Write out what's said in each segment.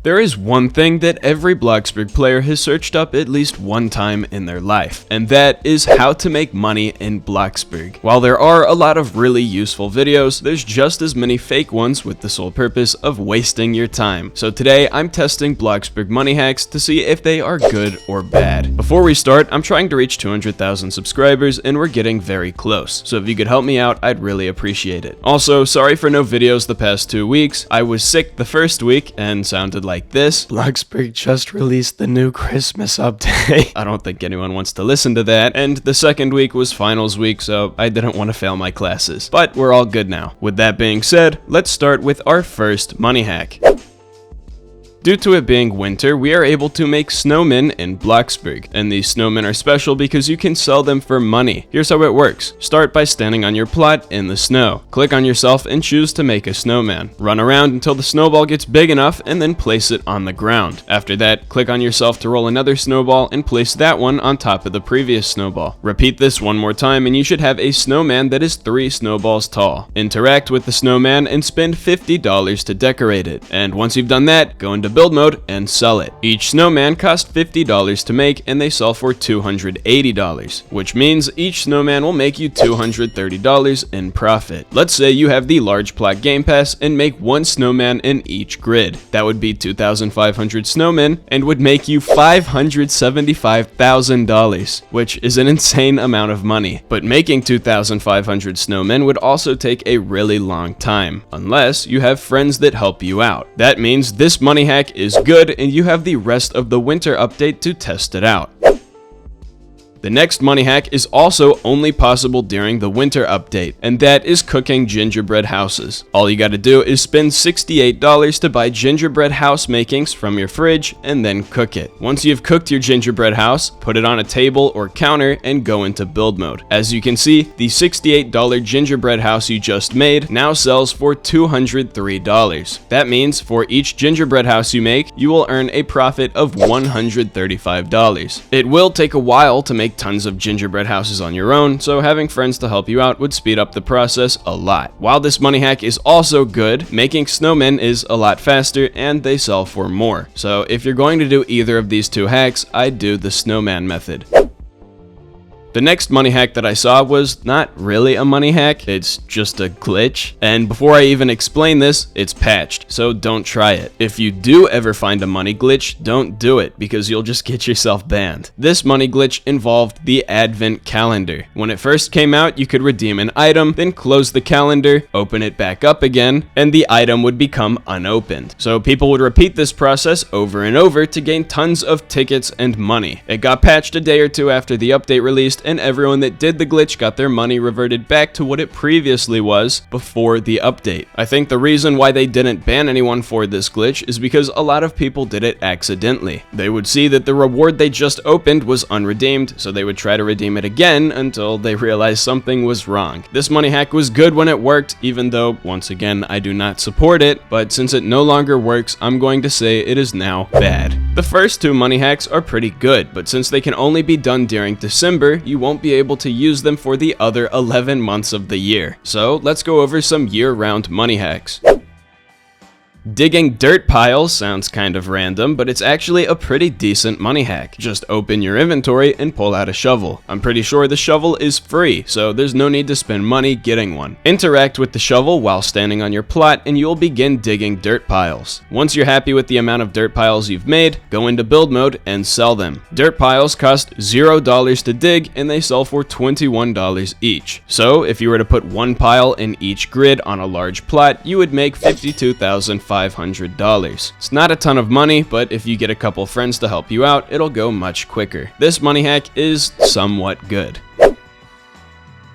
There is one thing that every Bloxburg player has searched up at least one time in their life, and that is how to make money in Bloxburg. While there are a lot of really useful videos, there's just as many fake ones with the sole purpose of wasting your time. So today I'm testing Bloxburg money hacks to see if they are good or bad. Before we start, I'm trying to reach 200,000 subscribers and we're getting very close, so if you could help me out, I'd really appreciate it. Also, sorry for no videos the past 2 weeks. I was sick the first week and sounded like this. Bloxburg just released the new Christmas update. I don't think anyone wants to listen to that. And the second week was finals week, so I didn't want to fail my classes. But we're all good now. With that being said, let's start with our first money hack. Due to it being winter, we are able to make snowmen in Bloxburg, and these snowmen are special because you can sell them for money. Here's how it works. Start by standing on your plot in the snow. Click on yourself and choose to make a snowman. Run around until the snowball gets big enough and then place it on the ground. After that, click on yourself to roll another snowball and place that one on top of the previous snowball. Repeat this one more time and you should have a snowman that is 3 snowballs tall. Interact with the snowman and spend $50 to decorate it. And once you've done that, go into build mode and sell it. Each snowman costs $50 to make and they sell for $280, which means each snowman will make you $230 in profit. Let's say you have the large plot game pass and make 1 snowman in each grid. That would be 2,500 snowmen and would make you $575,000, which is an insane amount of money. But making 2,500 snowmen would also take a really long time, unless you have friends that help you out. That means this money hack is good and you have the rest of the winter update to test it out. The next money hack is also only possible during the winter update, and that is cooking gingerbread houses. All you gotta do is spend $68 to buy gingerbread house makings from your fridge and then cook it. Once you've cooked your gingerbread house, put it on a table or counter and go into build mode. As you can see, the $68 gingerbread house you just made now sells for $203. That means for each gingerbread house you make, you will earn a profit of $135. It will take a while to make tons of gingerbread houses on your own, so having friends to help you out would speed up the process a lot. While this money hack is also good, making snowmen is a lot faster and they sell for more. So if you're going to do either of these 2 hacks, I'd do the snowman method. The next money hack that I saw was not really a money hack, it's just a glitch. And before I even explain this, it's patched, so don't try it. If you do ever find a money glitch, don't do it because you'll just get yourself banned. This money glitch involved the advent calendar. When it first came out, you could redeem an item, then close the calendar, open it back up again, and the item would become unopened. So people would repeat this process over and over to gain tons of tickets and money. It got patched a day or 2 after the update released, and everyone that did the glitch got their money reverted back to what it previously was before the update. I think the reason why they didn't ban anyone for this glitch is because a lot of people did it accidentally. They would see that the reward they just opened was unredeemed, so they would try to redeem it again until they realized something was wrong. This money hack was good when it worked, even though, once again, I do not support it, but since it no longer works, I'm going to say it is now bad. The first 2 money hacks are pretty good, but since they can only be done during December, you won't be able to use them for the other 11 months of the year. So let's go over some year-round money hacks. Digging dirt piles sounds kind of random, but it's actually a pretty decent money hack. Just open your inventory and pull out a shovel. I'm pretty sure the shovel is free, so there's no need to spend money getting one. Interact with the shovel while standing on your plot and you'll begin digging dirt piles. Once you're happy with the amount of dirt piles you've made, go into build mode and sell them. Dirt piles cost $0 to dig and they sell for $21 each. So if you were to put 1 pile in each grid on a large plot, you would make $52,500. It's not a ton of money, but if you get a couple friends to help you out, it'll go much quicker. This money hack is somewhat good.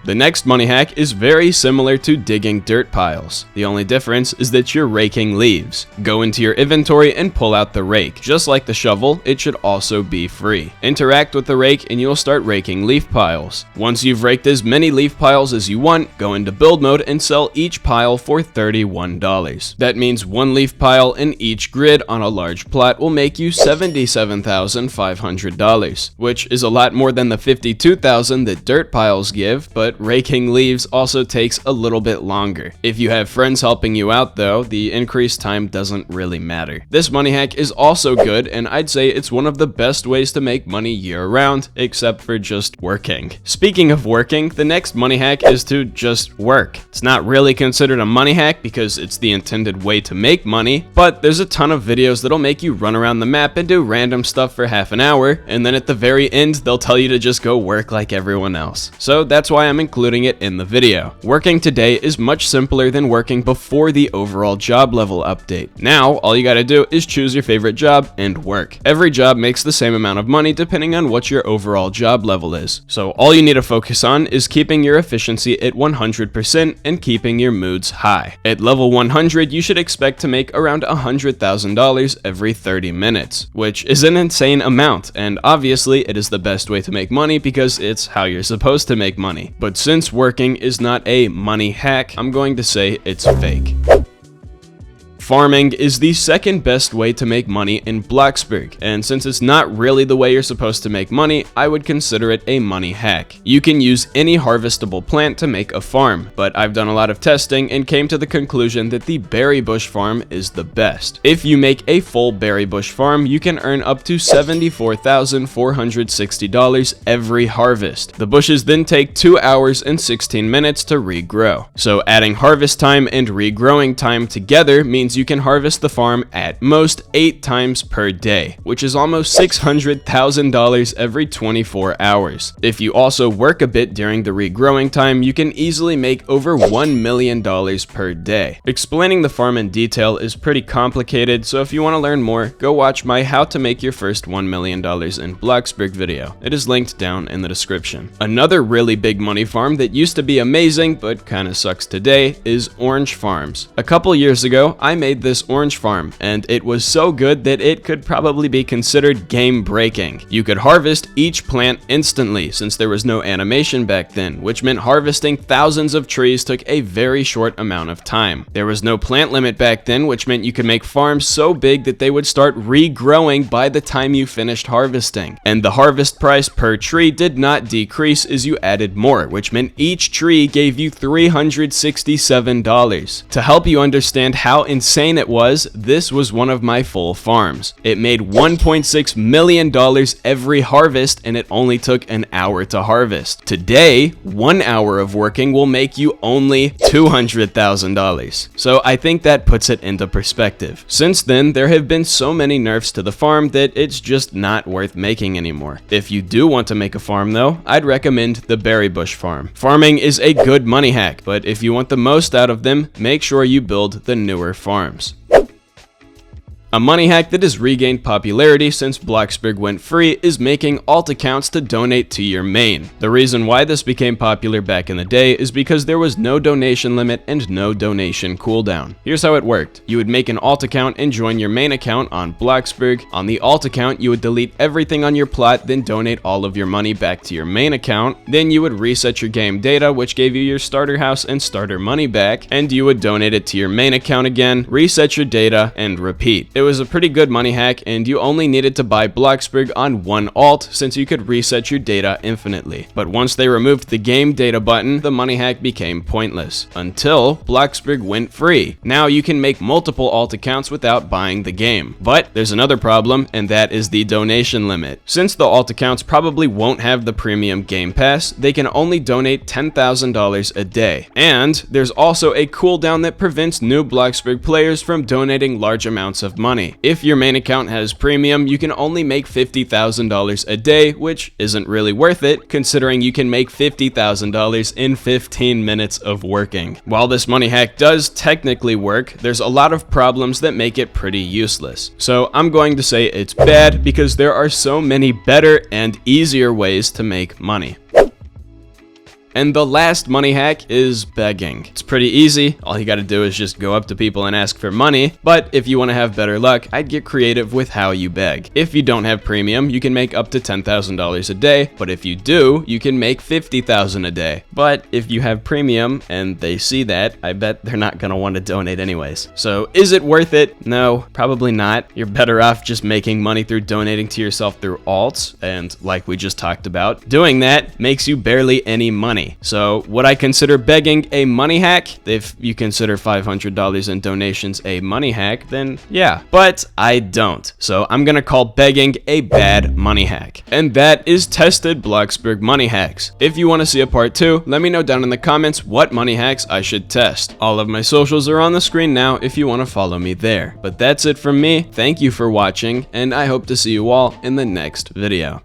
The next money hack is very similar to digging dirt piles. The only difference is that you're raking leaves. Go into your inventory and pull out the rake. Just like the shovel, it should also be free. Interact with the rake and you'll start raking leaf piles. Once you've raked as many leaf piles as you want, go into build mode and sell each pile for $31. That means 1 leaf pile in each grid on a large plot will make you $77,500, which is a lot more than the $52,000 that dirt piles give, but but raking leaves also takes a little bit longer. If you have friends helping you out though, the increased time doesn't really matter. This money hack is also good, and I'd say it's one of the best ways to make money year-round, except for just working. Speaking of working, the next money hack is to just work. It's not really considered a money hack because it's the intended way to make money, but there's a ton of videos that'll make you run around the map and do random stuff for half an hour, and then at the very end they'll tell you to just go work like everyone else. So that's why I'm including it in the video. Working today is much simpler than working before the overall job level update. Now, all you gotta do is choose your favorite job and work. Every job makes the same amount of money depending on what your overall job level is. So all you need to focus on is keeping your efficiency at 100% and keeping your moods high. At level 100, you should expect to make around $100,000 every 30 minutes, which is an insane amount, and obviously it is the best way to make money because it's how you're supposed to make money. But since working is not a money hack, I'm going to say it's fake. Farming is the second best way to make money in Bloxburg, and since it's not really the way you're supposed to make money, I would consider it a money hack. You can use any harvestable plant to make a farm, but I've done a lot of testing and came to the conclusion that the berry bush farm is the best. If you make a full berry bush farm, you can earn up to $74,460 every harvest. The bushes then take 2 hours and 16 minutes to regrow. So adding harvest time and regrowing time together means you can harvest the farm at most 8 times per day, which is almost $600,000 every 24 hours. If you also work a bit during the regrowing time, you can easily make over $1 million per day. Explaining the farm in detail is pretty complicated, so if you want to learn more, go watch my How to Make Your First $1 Million in Bloxburg video. It is linked down in the description. Another really big money farm that used to be amazing but kinda sucks today is orange farms. A couple years ago, I made this orange farm, and it was so good that it could probably be considered game-breaking. You could harvest each plant instantly since there was no animation back then, which meant harvesting thousands of trees took a very short amount of time. There was no plant limit back then, which meant you could make farms so big that they would start regrowing by the time you finished harvesting. And the harvest price per tree did not decrease as you added more, which meant each tree gave you $367. To help you understand how insane it was, this was one of my full farms. It made $1.6 million every harvest, and it only took an hour to harvest. Today, 1 hour of working will make you only $200,000. So I think that puts it into perspective. Since then, there have been so many nerfs to the farm that it's just not worth making anymore. If you do want to make a farm though, I'd recommend the berry bush farm. Farming is a good money hack, but if you want the most out of them, make sure you build the newer farms. A money hack that has regained popularity since Bloxburg went free is making alt accounts to donate to your main. The reason why this became popular back in the day is because there was no donation limit and no donation cooldown. Here's how it worked. You would make an alt account and join your main account on Bloxburg. On the alt account, you would delete everything on your plot, then donate all of your money back to your main account. Then you would reset your game data, which gave you your starter house and starter money back, and you would donate it to your main account again, reset your data, and repeat. It was a pretty good money hack, and you only needed to buy Bloxburg on one alt since you could reset your data infinitely. But once they removed the game data button, the money hack became pointless, until Bloxburg went free. Now you can make multiple alt accounts without buying the game. But there's another problem, and that is the donation limit. Since the alt accounts probably won't have the premium game pass, they can only donate $10,000 a day. And there's also a cooldown that prevents new Bloxburg players from donating large amounts of money. If your main account has premium, you can only make $50,000 a day, which isn't really worth it, considering you can make $50,000 in 15 minutes of working. While this money hack does technically work, there's a lot of problems that make it pretty useless. So I'm going to say it's bad because there are so many better and easier ways to make money. And the last money hack is begging. It's pretty easy. All you gotta do is just go up to people and ask for money. But if you want to have better luck, I'd get creative with how you beg. If you don't have premium, you can make up to $10,000 a day. But if you do, you can make $50,000 a day. But if you have premium and they see that, I bet they're not gonna want to donate anyways. So is it worth it? No, probably not. You're better off just making money through donating to yourself through alts. And like we just talked about, doing that makes you barely any money. money. So would I consider begging a money hack? If you consider $500 in donations a money hack, then yeah, but I don't. So I'm gonna call begging a bad money hack. And that is tested Bloxburg money hacks. If you want to see a part 2, let me know down in the comments what money hacks I should test. All of my socials are on the screen now if you want to follow me there. But that's it from me. Thank you for watching, and I hope to see you all in the next video.